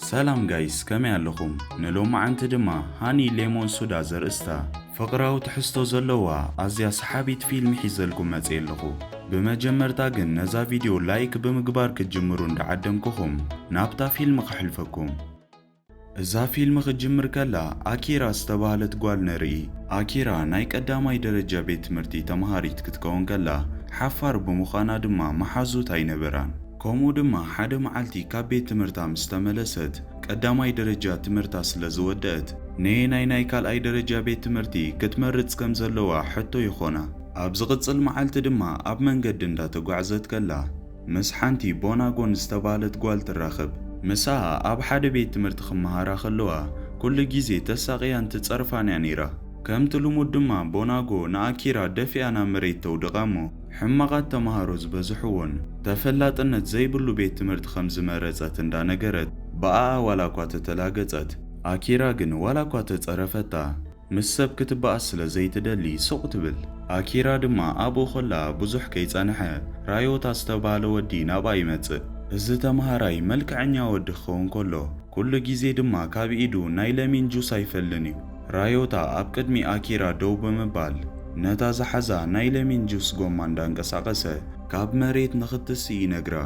ሰላም ጋይስ ከመይ ኣለኹም ንሎማዓንቲ ድማ ሃኒ ሌሞን ሶዳ ዘርእስታ ፍቕራዊ ትሕዝቶ ዘለዋ ኣዝያ ሰሓቢት ፊልም ሒዘልኩም መፅእ ኣለኹ። ብመጀመርታ ግን ነዛ ቪድዮ ላይክ ብምግባር ክትጅምሩ እንዳዓደምኩኹም ናብታ ፊልም ክሕልፈኩም። እዛ ፊልም ክትጅምር ከላ ኣኪራ ዝተባህለት ጓል ንርኢ። ኣኪራ ናይ ቀዳማይ ደረጃ ቤት ትምህርቲ ተምሃሪት ክትከውን ከላ ሓፋር ብምዃና ድማ መሓዙት ኣይነበራን። ከምኡ ድማ ሓደ መዓልቲ ካብ ቤት ትምህርታ ምስ ተመለሰት ቀዳማይ ደረጃ ትምህርታ ስለ ዝወደአት ናይ ካልኣይ ደረጃ ቤት ትምህርቲ ክትመርጽ ከም ዘለዋ ሕቶ ይኾና። ኣብ ዝቕጽል መዓልቲ ድማ ኣብ መንገዲ እንዳተጓዕዘት ከላ ምስ ሓንቲ ቦናጎን ዝተባህለት ጓል ትራኸብ። ምሳኣ ኣብ ሓደ ቤት ትምህርቲ ክመሃራ ከለዋ ኩሉ ግዜ ተሳቂያን ትጸርፋን እያ ነይራ። ከምቲ ልሙድ ድማ ቦናጎ ንኣኪራ ደፊኣ ናብ መሬት ተውድቓ እሞ ሕማቓት ተምሃሮ ዝበዝሕዎን ተፈላጥነት ዘይብሉ ቤት ትምህርቲ ከም ዝመረጸት እንዳነገረት በኣ ዋላ እኳ ተተላገጸት። ኣኪራ ግን ዋላ እኳ ተጸረፈታ ምስ ሰብ ክትበኣስ ስለ ዘይትደሊ ሱቕ ትብል። ኣኪራ ድማ ኣብኡ ኸላ ብዙሕ ከይጸንሐ ራዮታ ዝተባህለ ወዲ ናብኣ ይመጽእ። እዚ ተምሃራይ መልክዐኛ ወዲ ክኸውን ከሎ ኩሉ ግዜ ድማ ካብ ኢዱ ናይ ለሚን ጁስ ኣይፈልን እዩ። ራዮታ ኣብ ቅድሚ ኣኪራ ደው ብምባል ነታ ዝሓዛ ናይ ለሚን ጁስ ጎማ እንዳንቀሳቐሰ ካብ መሬት ንኽትስኢ ይነግራ።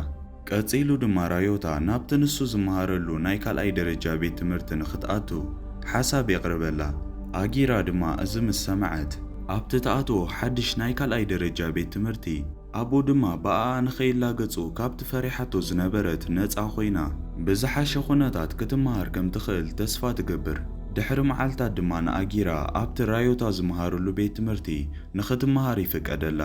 ቀፂሉ ድማ ራዮታ ናብቲ ንሱ ዝመሃረሉ ናይ ካልኣይ ደረጃ ቤት ትምህርቲ ንኽትኣቱ ሓሳብ የቕርበላ። ኣጊራ ድማ እዚ ምስ ሰምዐት ኣብቲ ተኣትዎ ሓድሽ ናይ ካልኣይ ደረጃ ቤት ትምህርቲ ኣብኡ ድማ በኣ ንኸይላገጹ ካብቲ ፈሪሓቶ ዝነበረት ነፃ ኮይና ብዝሓሸ ኩነታት ክትመሃር ከም ትኽእል ተስፋ ትገብር። ድሕሪ መዓልታት ድማ ንኣጊራ ኣብቲ ራዮታ ዝመሃሩሉ ቤት ትምህርቲ ንኽትመሃር ይፍቀደላ።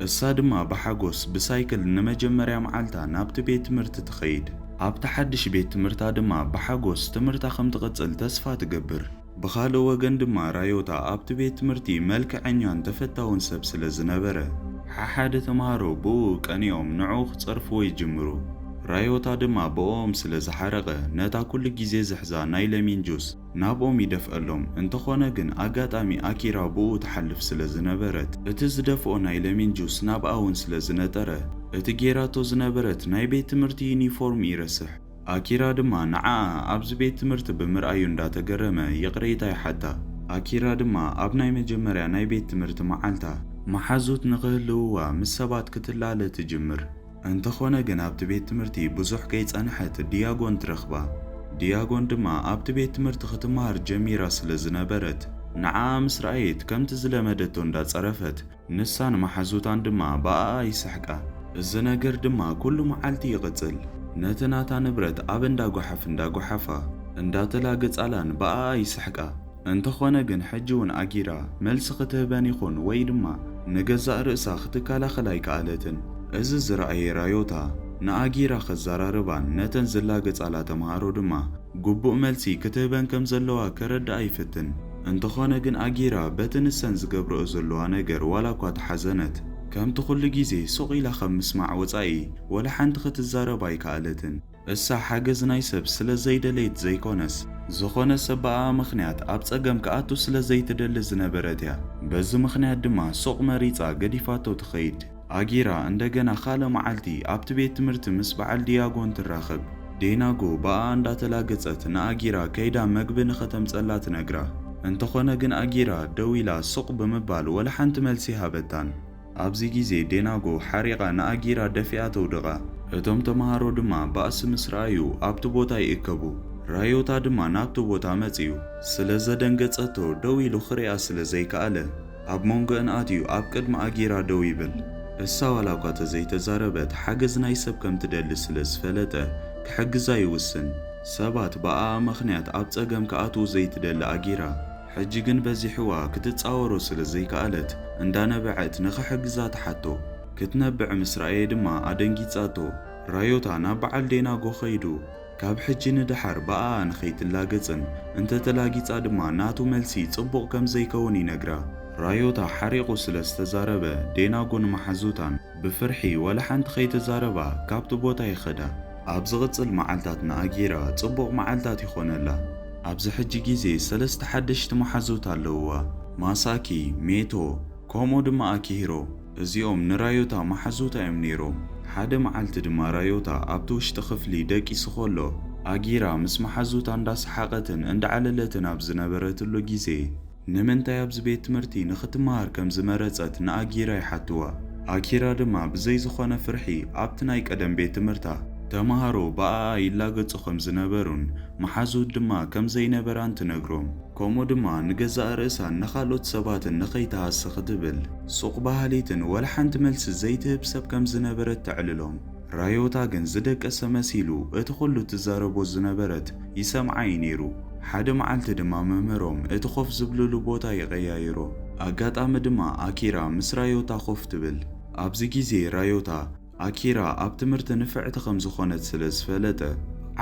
እሳ ድማ ብሓጎስ ብሳይክል ንመጀመርያ መዓልታ ናብቲ ቤት ትምህርቲ ትኸይድ። ኣብቲ ሓድሽ ቤት ትምህርታ ድማ ብሓጎስ ትምህርታ ከም ትቕጽል ተስፋ ትገብር። ብኻልእ ወገን ድማ ራዮታ ኣብቲ ቤት ትምህርቲ መልክዐኛን ተፈታውን ሰብ ስለ ዝነበረ ሓደ ተምሃሮ ብኡ ቀኒኦም ንዑ ክጸርፍዎ ይጅምሩ። ራዮታ ድማ ብኦም ስለ ዝሓረቐ ነታ ኩሉ ግዜ ዝሕዛ ናይ ለሚን ጁስ ናብኦም ይደፍአሎም። እንተኾነ ግን ኣጋጣሚ ኣኪራ ብኡ ትሓልፍ ስለ ዝነበረት እቲ ዝደፍኦ ናይ ለሚን ጁስ ናብኣ እውን ስለ ዝነጠረ እቲ ጌራቶ ዝነበረት ናይ ቤት ትምህርቲ ዩኒፎርም ይረስሕ። ኣኪራ ድማ ንዓኣ ኣብዚ ቤት ትምህርቲ ብምርኣዩ እንዳተገረመ ይቕሬታ ይሓታ። ኣኪራ ድማ ኣብ ናይ መጀመርያ ናይ ቤት ትምህርቲ መዓልታ መሓዙት ንኽህልውዋ ምስ ሰባት ክትላለ ትጅምር። እንተኾነ ግን ኣብቲ ቤት ትምህርቲ ብዙሕ ከይጸንሐት ዲያጎን ትረኽባ። ዲያጎን ድማ ኣብቲ ቤት ትምህርቲ ክትመሃር ጀሚራ ስለ ዝነበረት ንዓኣ ምስ ረኣየት ከምቲ ዝለመደቶ እንዳጸረፈት ንሳን መሓዙታን ድማ በኣ ይስሕቃ። እዚ ነገር ድማ ኩሉ መዓልቲ ይቕጽል። ነቲ ናታ ንብረት ኣብ እንዳጓሓፋ እንዳተላገጻላን በኣ ይስሕቃ። እንተኾነ ግን ሕጂ እውን ኣጊራ መልሲ ክትህበን ይኹን ወይ ድማ ንገዛእ ርእሳ ክትከላኸል ኣይከኣለትን። እዚ ዝረኣየ ራዮታ ንኣጊራ ክዘራርባን ነተን ዝላገጻላ ተምሃሮ ድማ ግቡእ መልሲ ክትህበን ከም ዘለዋ ከረዳኣ ይፍትን። እንተኾነ ግን ኣጊራ በቲ ንሰን ዝገብርኦ ዘለዋ ነገር ዋላ እኳ ተሓዘነት ከምቲ ኩሉ ግዜ ሱቕ ኢላ ከም ምስማዕ ወፃኢ ወላ ሓንቲ ክትዛረባ ኣይከኣለትን። እሳ ሓገዝ ናይ ሰብ ስለ ዘይደለየት ዘይኮነስ ዝኾነ ሰብ በኣ ምኽንያት ኣብ ጸገም ክኣቱ ስለ ዘይትደሊ ዝነበረት እያ። በዚ ምኽንያት ድማ ሱቕ መሪፃ ገዲፋቶ ትኸይድ። ኣጊራ እንደገና ካልእ መዓልቲ ኣብቲ ቤት ትምህርቲ ምስ በዓል ዲያጎን ትራኸብ። ዴናጎ በኣ እንዳተላገጸት ንኣጊራ ከይዳ መግቢ ንኸተምጸላ ትነግራ። እንተኾነ ግን ኣጊራ ደው ኢላ ሱቕ ብምባል ወላ ሓንቲ መልሲ ሃበታን። ኣብዚ ግዜ ዴናጎ ሓሪቓ ንኣጊራ ደፊኣ ተውድቓ። እቶም ተምሃሮ ድማ ባእሲ ምስ ረኣዩ ኣብቲ ቦታ ይእከቡ። ራዮታ ድማ ናብቲ ቦታ መጺኡ ስለ ዘደንገጸቶ ደው ኢሉ ክሪኣ ስለ ዘይከኣለ ኣብ መንጎአን ኣትዩ ኣብ ቅድሚ ኣጊራ ደው ይብል። እሳ ዋላ እኳ ተዘይተዛረበት ሓገዝ ናይ ሰብ ከም ትደሊ ስለ ዝፈለጠ ክሕግዛ ይውስን። ሰባት በኣ ምኽንያት ኣብ ጸገም ክኣትዉ ዘይትደሊ ኣጊራ ሕጂ ግን በዚሕዋ ክትጻወሮ ስለ ዘይከኣለት እንዳነበዐት ንኽሕግዛ ተሓቶ። ክትነብዕ ምስ ረኣየ ድማ ኣደንጊጻቶ። ራዮታ ናብ በዓል ዴናጎ ኸይዱ ካብ ሕጂ ንድሓር በኣ ንኸይትላገጽን እንተተላጊጻ ድማ ናቱ መልሲ ጽቡቕ ከም ዘይከውን ይነግራ። ራዮታ ሓሪቑ ስለ ዝተዛረበ ዴናጎን መሓዙታን ብፍርሒ ወላ ሓንቲ ከይተዛረባ ካብቲ ቦታ ይኸዳ። ኣብ ዝቕጽል መዓልታት ንኣጊራ ጽቡቕ መዓልታት ይኾነላ። ኣብዚ ሕጂ ግዜ ሰለስተ ሓደሽቲ መሓዙት ኣለውዋ፣ ማሳኪ፣ ሜቶ ከምኡ ድማ ኣኪሂሮ። እዚኦም ንራዮታ መሓዙታ እዮም ነይሮም። ሓደ መዓልቲ ድማ ራዮታ ኣብቲ ውሽጢ ክፍሊ ደቂሱ ከሎ ኣጊራ ምስ መሓዙታ እንዳሰሓቐትን እንዳዓለለትን ኣብ ዝነበረትሉ ግዜ ንምንታይ ኣብዚ ቤት ትምህርቲ ንኽትመሃር ከም ዝመረፀት ንኣጊራ ይሓትዋ። ኣኪራ ድማ ብዘይ ዝኾነ ፍርሒ ኣብቲ ናይ ቀደም ቤት ትምህርታ ተምሃሮ ብኣኣ ይላገጹ ከም ዝነበሩን መሓዙት ድማ ከም ዘይነበራን ትነግሮም። ከምኡ ድማ ንገዛእ ርእሳን ንኻልኦት ሰባትን ንኸይተሃስኽ ትብል ሱቕ ባህሊትን ወላ ሓንቲ መልሲ ዘይትህብ ሰብ ከም ዝነበረት ትዕልሎም። ራዮታ ግን ዝደቀሰ መሲሉ እቲ ኩሉ ትዛረቦ ዝነበረት ይሰምዓይ ነይሩ። ሓደ መዓልቲ ድማ መምህሮም እቲ ኮፍ ዝብልሉ ቦታ ይቀያይሮ። ኣጋጣሚ ድማ ኣኪራ ምስ ራዮታ ኮፍ ትብል። ኣብዚ ግዜ ራዮታ ኣኪራ ኣብ ትምህርቲ ንፍዕቲ ከም ዝኾነት ስለ ዝፈለጠ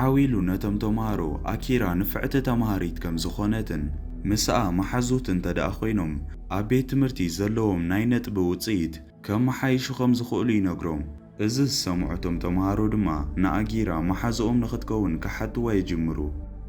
ዓዊሉ ነቶም ተምሃሮ ኣኪራ ንፍዕቲ ተምሃሪት ከም ዝኾነትን ምስኣ መሓዙት እንተደኣ ኮይኖም ኣብ ቤት ትምህርቲ ዘለዎም ናይ ነጥቢ ውፅኢት ከም መሓይሹ ከም ዝኽእሉ ይነግሮም። እዚ ዝሰምዑቶም ተምሃሮ ድማ ንኣጊራ መሓዝኦም ንኽትከውን ክሓትዋ ይጅምሩ።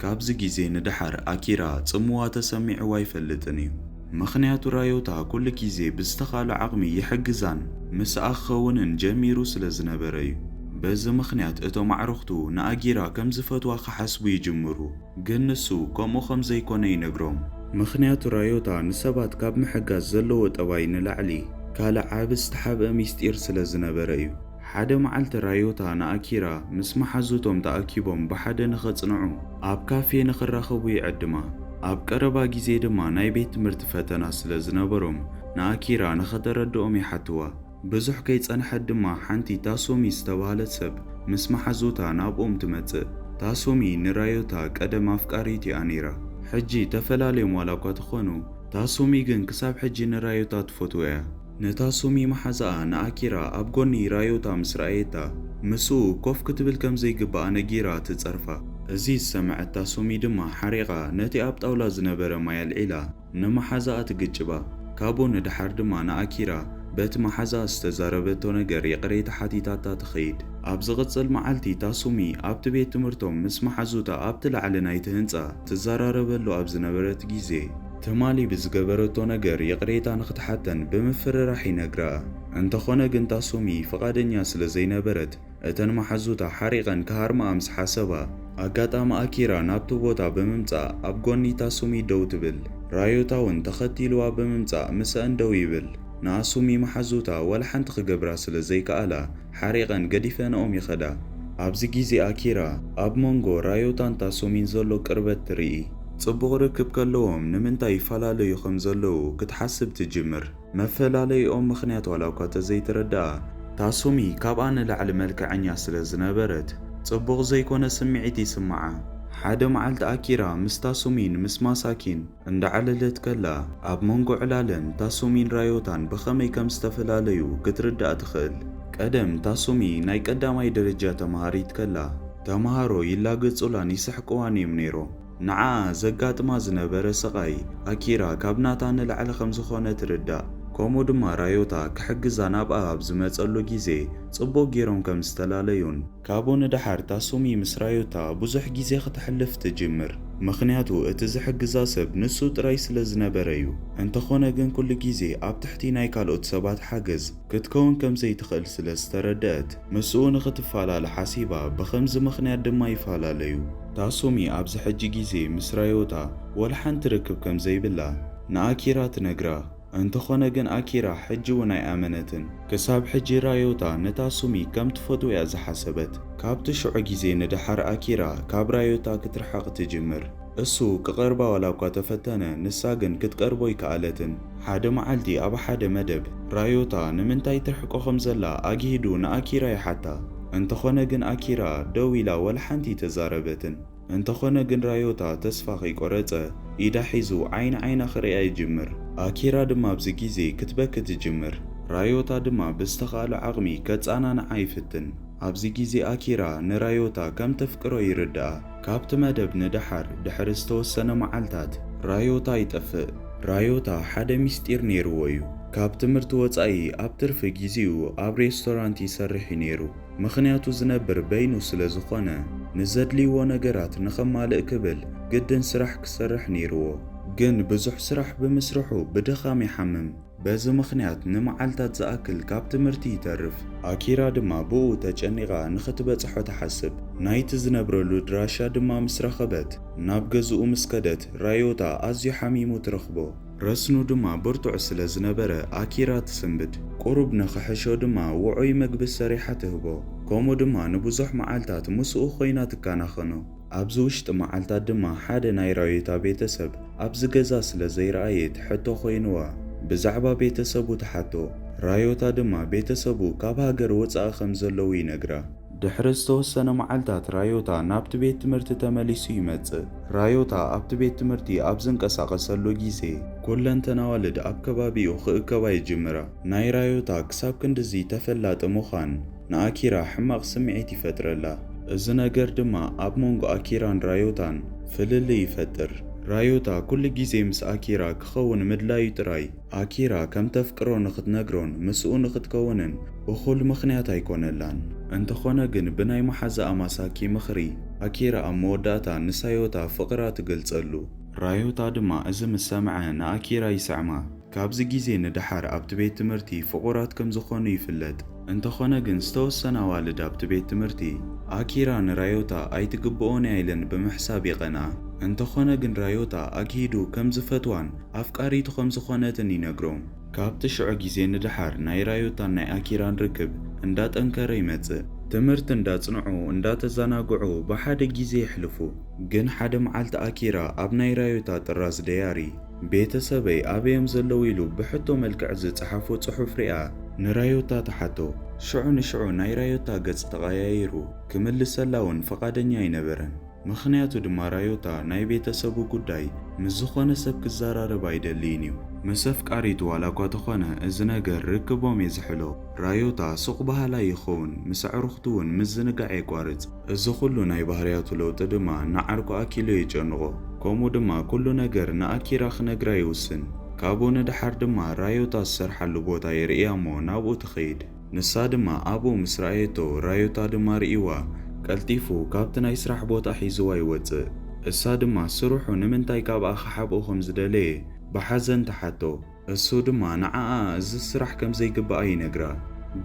ካብዚ ግዜ ንድሓር ኣኪራ ጽምዋ ተሰሚዕዋ ይፈልጥን እዩ። ምኽንያቱ ራዮታ ኩሉ ግዜ ብዝተኻለ ዓቕሚ ይሕግዛን ምስኣ ክኸውንን ጀሚሩ ስለ ዝነበረ እዩ። በዚ ምኽንያት እቶም ኣዕሩኽቱ ንኣጊራ ከም ዝፈትዋ ክሓስቡ ይጅምሩ። ግን ንሱ ከምኡ ከም ዘይኮነ ይነግሮም። ምኽንያቱ ራዮታ ንሰባት ካብ ምሕጋዝ ዘለዎ ጠባይ ንላዕሊ ካልእ ዓብ ዝተሓብአ ሚስጢር ስለ ዝነበረ እዩ። ሓደ መዓልቲ ራዮታ ንኣኪራ ምስ መሓዙቶም ተኣኪቦም ብሓደ ንኸጽንዑ ኣብ ካፌ ንኽራኸቡ ይዕድማ። ኣብ ቀረባ ግዜ ድማ ናይ ቤት ትምህርቲ ፈተና ስለ ዝነበሮም ንኣኪራ ንኸተረድኦም ይሓትዋ። ብዙሕ ከይጸንሐት ድማ ሓንቲ ታሶሚ ዝተባህለት ሰብ ምስ መሓዙታ ናብኦም ትመጽእ። ታሶሚ ንራዮታ ቀደም ኣፍቃሪት እያ ነይራ። ሕጂ ተፈላለዮም ዋላ እኳ ትኾኑ ታሶሚ ግን ክሳብ ሕጂ ንራዮታ ትፈትዋ እያ። ነታሶሚ መሓዛኣ ንኣኪራ ኣብ ጎኒ ራዮታ ምስ ረኣየታ ምስኡ ኮፍ ክትብል ከም ዘይግባኣ ነጊራ ትጸርፋ። እዚ ዝሰምዐት ታሶሚ ድማ ሓሪቓ ነቲ ኣብ ጣውላ ዝነበረ ማይ ኣልዒላ ንመሓዛኣ ትግጭባ። ካብኡ ንድሓር ድማ ንኣኪራ በቲ መሓዛኣ ዝተዛረበቶ ነገር የቕሬታ ሓቲታታ ትኸይድ። ኣብ ዝቕጽል መዓልቲ ታሶሚ ኣብቲ ቤት ትምህርቶም ምስ መሓዙታ ኣብቲ ላዕሊ ናይቲ ህንጻ ትዘራረበሉ ኣብ ዝነበረት ግዜ ትማሊ ብዝገበረቶ ነገር የቕሬታ ንኽትሓተን ብምፍርራሕ ይነግረኣ። እንተኾነ ግን ታሶሚ ፍቓደኛ ስለ ዘይነበረት እተን መሓዙታ ሓሪቐን ክሃርምኣ ምስ ሓሰባ ኣጋጣሚ ኣኪራ ናብቲ ቦታ ብምምጻእ ኣብ ጎኒ ታሶሚ ደው ትብል። ራዮታ እውን ተኸቲልዋ ብምምጻእ ምስአን ደው ይብል። ንኣሶሚ መሓዙታ ወላ ሓንቲ ክገብራ ስለ ዘይከኣላ ሓሪቐን ገዲፈንኦም ይኸዳ። ኣብዚ ግዜ ኣኪራ ኣብ መንጎ ራዮታን ታሶሚን ዘሎ ቅርበት ትርኢ። ጽቡቕ ርክብ ከለዎም ንምንታይ ይፈላለዩ ከም ዘለዉ ክትሓስብ ትጅምር። መፈላለዩኦም ምኽንያት ዋላ እኳ ተዘይትረድኣ ታሶሚ ካብኣ ንላዕሊ መልክዐኛ ስለ ዝነበረት ጽቡቕ ዘይኮነ ስምዒት ይስምዓ። ሓደ መዓልቲ ኣኪራ ምስ ታሶሚን ምስ ማሳኪን እንዳዓለለት ከላ ኣብ መንጎ ዕላለን ታሶሚን ራዮታን ብኸመይ ከም ዝተፈላለዩ ክትርዳእ ትኽእል። ቀደም ታሶሚ ናይ ቀዳማይ ደረጃ ተምሃሪት ከላ ተምሃሮ ይላገጹላን ይስሕቅዋን እዮም ነይሮም። ንዓኣ ዘጋጥማ ዝነበረ ስቓይ ኣኪራ ካብ ናታ ንላዕሊ ከም ዝኾነ ትርዳእ። ከምኡ ድማ ራዮታ ክሕግዛ ናብኣ ኣብ ዝመጸሉ ግዜ ጽቡቕ ጌሮም ከም ዝተላለዩን ካብኡ ንድሓር ታሶሚ ምስ ራዮታ ብዙሕ ግዜ ክትሕልፍ ትጅምር። ምኽንያቱ እቲ ዝሕግዛ ሰብ ንሱ ጥራይ ስለ ዝነበረ እዩ። እንተኾነ ግን ኩሉ ግዜ ኣብ ትሕቲ ናይ ካልኦት ሰባት ሓገዝ ክትከውን ከም ዘይትኽእል ስለ ዝተረድአት ምስኡ ንኽትፈላለ ሓሲባ ብኸምዚ ምኽንያት ድማ ይፈላለዩ። ታሶሚ ኣብዚ ሕጂ ግዜ ምስ ራዮታ ወላ ሓንቲ ርክብ ከም ዘይብላ ንኣኪራ ትነግራ። እንተኾነ ግን ኣኪራ ሕጂ እውን ኣይኣመነትን። ክሳብ ሕጂ ራዮታ ነታሶሚ ከም ትፈትዎ እያ ዝሓሰበት። ካብቲ ሽዑ ግዜ ንድሓር ኣኪራ ካብ ራዮታ ክትርሓቕ ትጅምር። እሱ ክቐርባ ዋላ እኳ ተፈተነ ንሳ ግን ክትቀርቦ ይከኣለትን። ሓደ መዓልቲ ኣብ ሓደ መደብ ራዮታ ንምንታይ ትርሕቆ ከም ዘላ ኣጊሂዱ ንኣኪራ ይሓታ። እንተኾነ ግን ኣኪራ ደው ኢላ ወላ ሓንቲ ተዛረበትን። እንተኾነ ግን ራዮታ ተስፋ ከይቆረጸ ኢዳ ሒዙ ዓይን ዓይና ክሪኣ ይጅምር። ኣኪራ ድማ ኣብዚ ግዜ ክትበክ ትጅምር። ራዮታ ድማ ብዝተኻእለ ዓቕሚ ከጻናንዓ ይፍትን። ኣብዚ ግዜ ኣኪራ ንራዮታ ከም ተፍቅሮ ይርድኣ። ካብቲ መደብ ንድሓር ድሕሪ ዝተወሰነ መዓልታት ራዮታ ይጠፍእ። ራዮታ ሓደ ሚስጢር ነይርዎ እዩ። ካብ ትምህርቲ ወጻኢ ኣብ ትርፊ ጊዜኡ ኣብ ሬስቶራንት ይሰርሕ ነይሩ። ምኽንያቱ ዝነብር በይኑ ስለ ዝኾነ ንዘድልይዎ ነገራት ንኸማልእ ክብል ግድን ስራሕ ክሰርሕ ነይርዎ። ግን ብዙሕ ስራሕ ብምስርሑ ብድኻም ይሓምም። በዚ ምኽንያት ንመዓልታት ዝኣክል ካብ ትምህርቲ ይተርፍ። ኣኪራ ድማ ብኡ ተጨኒቓ ንኽትበጽሖ ተሓስብ። ናይቲ ዝነብረሉ ድራሻ ድማ ምስ ረኸበት ናብ ገዝኡ ምስ ከደት ራዮታ ኣዝዩ ሓሚሙ ትረኽቦ። ረስኑ ድማ ብርቱዕ ስለ ዝነበረ ኣኪራ ትስንብድ። ቁሩብ ንኽሕሾ ድማ ውዑይ ምግቢ ሰሪሓ ትህቦ። ከምኡ ድማ ንብዙሕ መዓልታት ምስኡ ኮይና ትከናኸኖ። ኣብዚ ውሽጢ መዓልታት ድማ ሓደ ናይ ራዮታ ቤተሰብ ኣብዚ ገዛ ስለ ዘይረኣየት ሕቶ ኮይኑዋ ብዛዕባ ቤተሰቡ ተሓቶ። ራዮታ ድማ ቤተሰቡ ካብ ሃገር ወፃኢ ከም ዘለዉ ይነግራ። ድሕሪ ዝተወሰነ መዓልታት ራዮታ ናብቲ ቤት ትምህርቲ ተመሊሱ ይመጽእ። ራዮታ ኣብቲ ቤት ትምህርቲ ኣብ ዝንቀሳቐሰሉ ጊዜ ኩለንተና ኣዋልድ ኣብ ከባቢኡ ክእከባ ይጅምራ። ናይ ራዮታ ክሳብ ክንድዚ ተፈላጢ ምዃን ንኣኪራ ሕማቕ ስምዒት ይፈጥረላ። እዚ ነገር ድማ ኣብ መንጎ ኣኪራን ራዮታን ፍልል ይፈጥር። ራዮታ ኩሉ ጊዜ ምስ ኣኪራ ክኸውን ምድላዩ ጥራይ ኣኪራ ከም ተፍቅሮ ንኽትነግሮን ምስኡ ንኽትከውንን እኹል ምኽንያት ኣይኮነላን። እንተኾነ ግን ብናይ መሓዛ ኣማሳኪ ምኽሪ ኣኪራ ኣብ መወዳእታ ንሳዮታ ፍቕራ ትገልጸሉ። ራዮታ ድማ እዚ ምስ ሰምዐ ንኣኪራ ይስዕማ። ካብዚ ጊዜ ንድሓር ኣብቲ ቤት ትምህርቲ ፍቑራት ከም ዝኾኑ ይፍለጥ። እንተኾነ ግን ዝተወሰነ ኣዋልድ ኣብቲ ቤት ትምህርቲ ኣኪራ ንራዮታ ኣይትግብኦን ኢለን ብምሕሳብ ይቐንዓ። እንተኾነ ግን ራዮታ ኣኪዱ ከም ዝፈትዋን ኣፍቃሪቱ ከም ዝኾነትን ይነግሮም። ካብቲ ሽዑ ጊዜ ንድሓር ናይ ራዮታን ናይ ኣኪራን ርክብ እንዳጠንከረ ይመጽእ። ትምህርቲ እንዳጽንዑ እንዳተዘናግዑ ብሓደ ጊዜ ይሕልፉ። ግን ሓደ መዓልቲ ኣኪራ ኣብ ናይ ራዮታ ጥራዝ ደያሪ ቤተሰበይ ኣበዮም ዘለዉ ኢሉ ብሕቶ መልክዕ ዝጸሓፎ ጽሑፍ ሪኣ ንራዮታ ተሓቶ። ሽዑ ንሽዑ ናይ ራዮታ ገጽ ተቐያይሩ ክምልሰላ እውን ፈቓደኛ ኣይነበረን። ምኽንያቱ ድማ ራዮታ ናይ ቤተሰቡ ጉዳይ ምስ ዝኾነ ሰብ ክዘራረብ ኣይደልይን እዩ። ምስ ኣፍቃሪቱ ዋላ እኳ ተኾነ እዚ ነገር ርክቦም የዝሕሎ። ራዮታ ሱቕ ባህላ ይኸውን፣ ምስ ኣዕሩኽቱ እውን ምዝንጋዕ የቋርጽ። እዚ ኩሉ ናይ ባህርያቱ ለውጢ ድማ ንዓርኩ ኣኪሎ የጨንቆ። ከምኡ ድማ ኩሉ ነገር ንኣኪራ ክነግራ ይውስን። ካብኡ ንድሓር ድማ ራዮታ ዝሰርሓሉ ቦታ የርእያ እሞ ናብኡ ትኸይድ። ንሳ ድማ ኣብኡ ምስ ረኣየቶ ራዮታ ድማ ርኢዋ ቀልጢፉ ካብቲ ናይ ስራሕ ቦታ ሒዝዋ ይወፅእ። እሳ ድማ ስሩሑ ንምንታይ ካብኣ ክሓብኦ ከም ዝደለየ ብሓዘን ተሓቶ። እሱ ድማ ንዓኣ እዚ ስራሕ ከም ዘይግባኣ ይነግራ።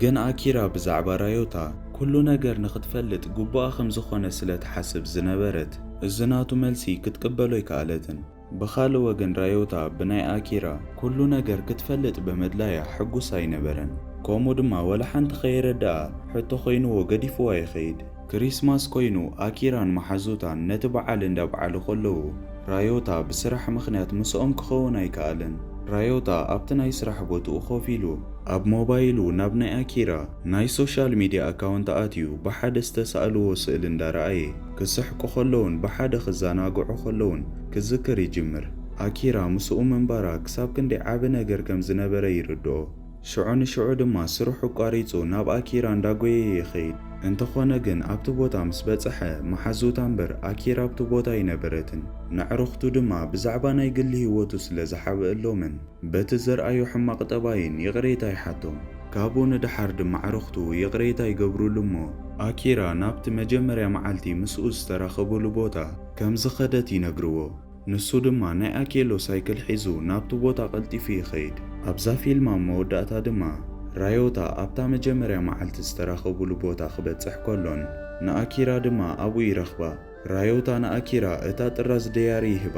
ግን ኣኪራ ብዛዕባ ራዮታ ኩሉ ነገር ንኽትፈልጥ ጉባኣ ከም ዝኾነ ስለ ትሓስብ ዝነበረት እዚ ናቱ መልሲ ክትቅበሎ ይከኣለትን። ብኻልእ ወገን ራዮታ ብናይ ኣኪራ ኩሉ ነገር ክትፈልጥ በመድላያ ሕጉስ ኣይነበረን። ከምኡ ድማ ወላ ሓንቲ ኸይረድኣ ሕቶ ኮይኑዎ ገዲፍዋ ይኸይድ። ክሪስማስ ኮይኑ ኣኪራን መሓዙታን ነቲ በዓል እንዳበዓሉ ከለዉ ራዮታ ብስራሕ ምኽንያት ምስኦም ክኸውን ኣይከኣለን። ራዮታ ኣብቲ ናይ ስራሕ ቦትኡ ኮፍ ኢሉ ኣብ ሞባይሉ ናብ ናይ ኣኪራ ናይ ሶሻል ሚድያ ኣካውንት ኣትዩ ብሓደ ዝተሳእልዎ ስእሊ እንዳረኣየ ክስሕቁ ከለውን ብሓደ ክዘናግዑ ከለውን ክዝክር ይጅምር። ኣኪራ ምስኡ ምንባራ ክሳብ ክንደይ ዓብ ነገር ከም ዝነበረ ይርድኦ። ሽዑ ንሽዑ ድማ ስርሑ ቋሪጹ ናብ ኣኪራ እንዳጎየ ይኸይድ። እንተኾነ ግን ኣብቲ ቦታ ምስ በጽሐ መሓዙታ እምበር ኣኪራ ኣብቲ ቦታ ኣይነበረትን። ንዕሩኽቱ ድማ ብዛዕባ ናይ ግሊ ህይወቱ ስለ ዝሓብአሎምን በቲ ዘርኣዩ ሕማቕ ጠባይን ይቕሬታ ይሓቶም። ካብኡ ንድሓር ድማ ዕሩኽቱ ይቕሬታ ይገብሩሉ እሞ ኣኪራ ናብቲ መጀመርያ መዓልቲ ምስኡ ዝተራኸቡሉ ቦታ ከም ዝኸደት ይነግርዎ። ንሱ ድማ ናይ ኣኬሎ ሳይክል ሒዙ ናብቲ ቦታ ቀልጢፉ ይኸይድ። ኣብዛ ፊልማ መወዳእታ ድማ ራዮታ ኣብታ መጀመርያ መዓልቲ ዝተራኸቡሉ ቦታ ክበጽሕ ከሎን ንኣኪራ ድማ ኣብኡ ይረኽባ። ራዮታ ንኣኪራ እታ ጥራዝ ደያሪ ይህባ።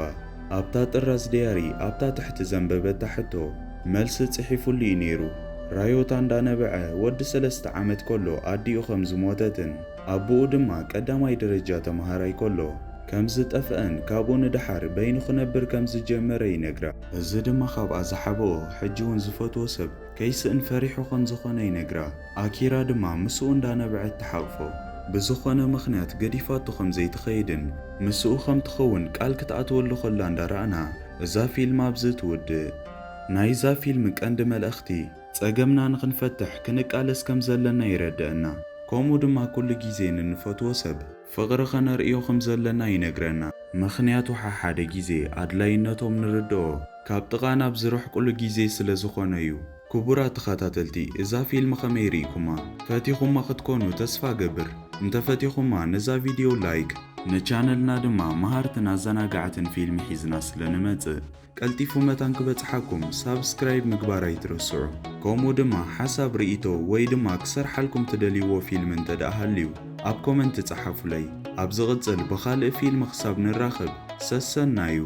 ኣብታ ጥራዝ ደያሪ ኣብታ ትሕቲ ዘንበበታ ሕቶ መልሲ ጽሒፉሉ እዩ ነይሩ። ራዮታ እንዳነበዐ ወዲ 3 ዓመት ከሎ ኣዲኡ ከም ዝሞተትን ኣቦኡ ድማ ቀዳማይ ደረጃ ተምሃራይ ከሎ ከም ዝጠፍአን ካብኡ ንድሓር በይኑ ክነብር ከም ዝጀመረ ይነግራ። እዚ ድማ ካብኣ ዝሓብኦ ሕጂ እውን ዝፈትዎ ሰብ ከይስእን ፈሪሑ ከም ዝኾነ ይነግራ። ኣኪራ ድማ ምስኡ እንዳነበዐት ተሓቕፎ። ብዝኾነ ምኽንያት ገዲፋቱ ከም ዘይትኸይድን ምስኡ ከም ትኸውን ቃል ክትኣትወሉ ኸላ እንዳረኣና እዛ ፊልም ኣብዚ ትውድእ። ናይዛ ፊልም ቀንዲ መልእኽቲ ጸገምና ንኽንፈትሕ ክንቃለስ ከም ዘለና ይረድአና። ከምኡ ድማ ኩሉ ጊዜ ንንፈትዎ ሰብ ፍቕሪ ኸነርእዮ ከም ዘለና ይነግረና። ምኽንያቱ ሓደ ጊዜ ኣድላይነቶም ንርድኦ ካብ ጥቓ ናብ ዝረሕቁሉ ጊዜ ስለ ዝኾነ እዩ። ክቡራት ተኸታተልቲ እዛ ፊልም ከመይ ርኢኩማ? ፈቲኹማ ክትኮኑ ተስፋ ገብር። እንተፈቲኹማ ነዛ ቪድዮ ላይክ ንቻነልና ድማ መሃርትን ኣዘናጋዕትን ፊልሚ ሒዝና ስለንመጽእ ቀልጢፉ መታን ክበጽሓኩም ሳብስክራይብ ምግባር ኣይትርስዑ። ከምኡ ድማ ሓሳብ ርእይቶ ወይ ድማ ክሰርሓልኩም ትደልይዎ ፊልም እንተደኣ ሃልዩ ኣብ ኮመንት ጻሓፉለይ። ኣብ ዝቕጽል ብኻልእ ፊልም ክሳብ ንራኸብ ሰሰናዩ።